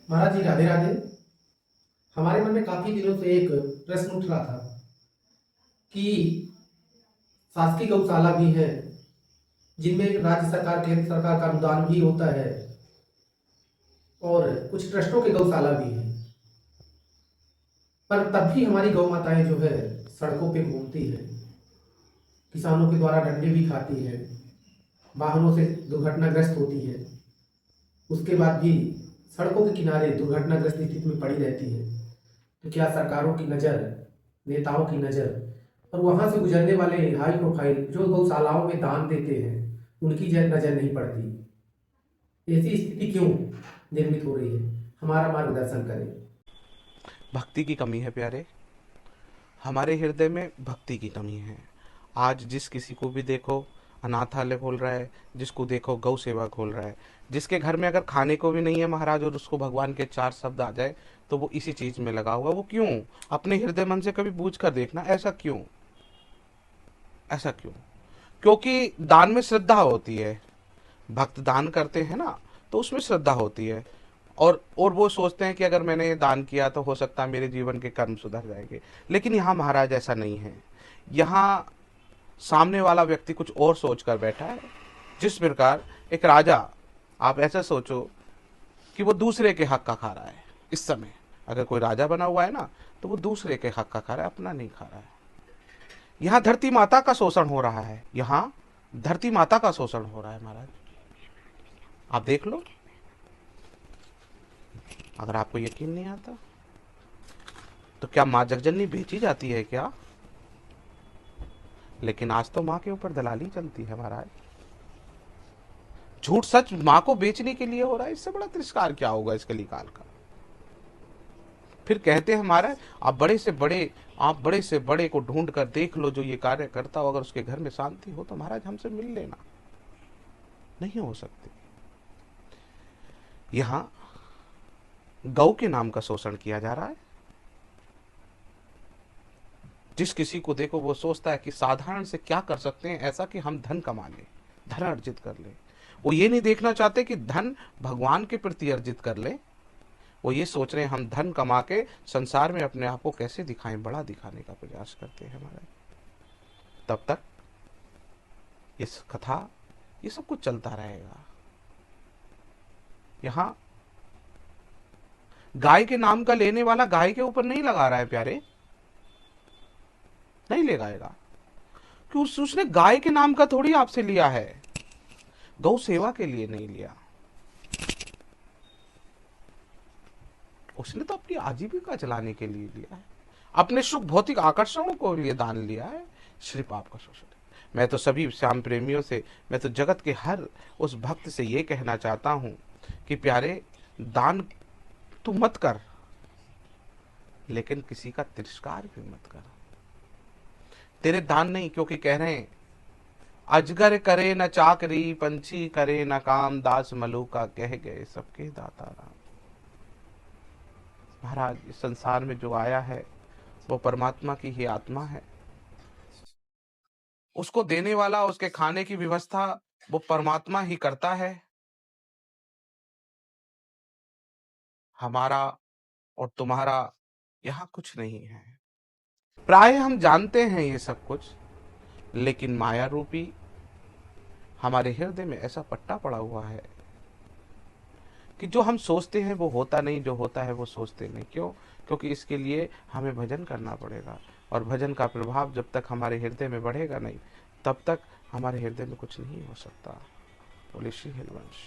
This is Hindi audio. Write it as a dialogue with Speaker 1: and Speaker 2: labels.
Speaker 1: महाराज जी राधे राधे। हमारे मन में काफी दिनों से एक प्रश्न उठ रहा था कि शासकीय गौशाला भी है जिनमें राज्य सरकार केंद्र सरकार का अनुदान भी होता है और कुछ ट्रस्टों के गौशाला भी है, पर तब भी हमारी गौ माताएं जो है सड़कों पे घूमती है, किसानों के द्वारा डंडे भी खाती है, वाहनों से दुर्घटनाग्रस्त होती है, उसके बाद भी सड़कों के किनारे दुर्घटनाग्रस्त स्थिति में पड़ी रहती है। तो क्या सरकारों की नज़र, नेताओं की नज़र और वहाँ से गुजरने वाले हाई प्रोफाइल जो गौशालाओं में दान देते हैं उनकी नज़र नहीं पड़ती? ऐसी स्थिति क्यों निर्मित हो रही है? हमारा मार्गदर्शन करें।
Speaker 2: भक्ति की कमी है प्यारे। हमारे हृदय में भक्ति की कमी है। आज जिस किसी को भी देखो अनाथालय खोल रहा है, जिसको देखो गौ सेवा खोल रहा है, जिसके घर में अगर खाने को भी नहीं है महाराज और उसको भगवान के चार शब्द आ जाए तो वो इसी चीज में लगा हुआ। वो क्यों? अपने हृदय मन से कभी पूछ कर देखना, ऐसा क्यों? ऐसा क्यों? क्योंकि दान में श्रद्धा होती है। भक्त दान करते हैं ना, तो उसमें श्रद्धा होती है। और वो सोचते हैं कि अगर मैंने ये दान किया तो हो सकता है मेरे जीवन के कर्म सुधर जाएंगे। लेकिन यहाँ महाराज ऐसा नहीं है। यहाँ सामने वाला व्यक्ति कुछ और सोच कर बैठा है। जिस प्रकार एक राजा, आप ऐसा सोचो कि वो दूसरे के हक का खा रहा है। इस समय अगर कोई राजा बना हुआ है ना, तो वो दूसरे के हक का खा रहा है, अपना नहीं खा रहा है। यहाँ धरती माता का शोषण हो रहा है। यहाँ धरती माता का शोषण हो रहा है महाराज। आप देख लो, अगर आपको यकीन नहीं आता तो क्या माँ जगजननी बेची जाती है क्या? लेकिन आज तो माँ के ऊपर दलाली चलती है महाराज। झूठ सच माँ को बेचने के लिए हो रहा है। इससे बड़ा तिरस्कार क्या होगा इस कलिकाल का? फिर कहते हैं महाराज आप बड़े से बड़े को ढूंढ कर देख लो जो ये कार्य करता हो, अगर उसके घर में शांति हो तो महाराज हमसे मिल लेना। नहीं हो सकती। यहां गौ के नाम का शोषण किया जा रहा है। जिस किसी को देखो वो सोचता है कि साधारण से क्या कर सकते हैं ऐसा कि हम धन कमा लें, धन अर्जित कर ले। वो ये नहीं देखना चाहते कि धन भगवान के प्रति अर्जित कर ले। वो ये सोच रहे हैं हम धन कमा के संसार में अपने आप को कैसे दिखाएं, बड़ा दिखाने का प्रयास करते हैं हमारे। तब तक इस कथा, ये सब कुछ चलता रहेगा। यहाँ गाय के नाम का लेने वाला गाय के ऊपर नहीं लगा रहा है प्यारे, नहीं ले गाएगा। कि उसने गाय के नाम का थोड़ी आपसे लिया है, गौ सेवा के लिए नहीं लिया। उसने तो अपनी आजीविका चलाने के लिए लिया है, अपने सुख भौतिक आकर्षणों को लिए दान लिया है। श्री पाप का शोषण है। मैं तो सभी श्याम प्रेमियों से, मैं तो जगत के हर उस भक्त से ये कहना चाहता हूं कि प्यारे, दान तू मत कर, लेकिन किसी का तिरस्कार भी मत कर। तेरे दान नहीं, क्योंकि कह रहे हैं अजगर करे न चाकरी, पंछी करे न काम, दास मलूका कह गए सबके दाता राम। महाराज इस संसार में जो आया है वो परमात्मा की ही आत्मा है। उसको देने वाला, उसके खाने की व्यवस्था वो परमात्मा ही करता है। हमारा और तुम्हारा यहाँ कुछ नहीं है। प्राय हम जानते हैं ये सब कुछ, लेकिन माया रूपी हमारे हृदय में ऐसा पट्टा पड़ा हुआ है कि जो हम सोचते हैं वो होता नहीं, जो होता है वो सोचते नहीं। क्यों? क्योंकि इसके लिए हमें भजन करना पड़ेगा, और भजन का प्रभाव जब तक हमारे हृदय में बढ़ेगा नहीं, तब तक हमारे हृदय में कुछ नहीं हो सकता। बोले श्री हरिवंश।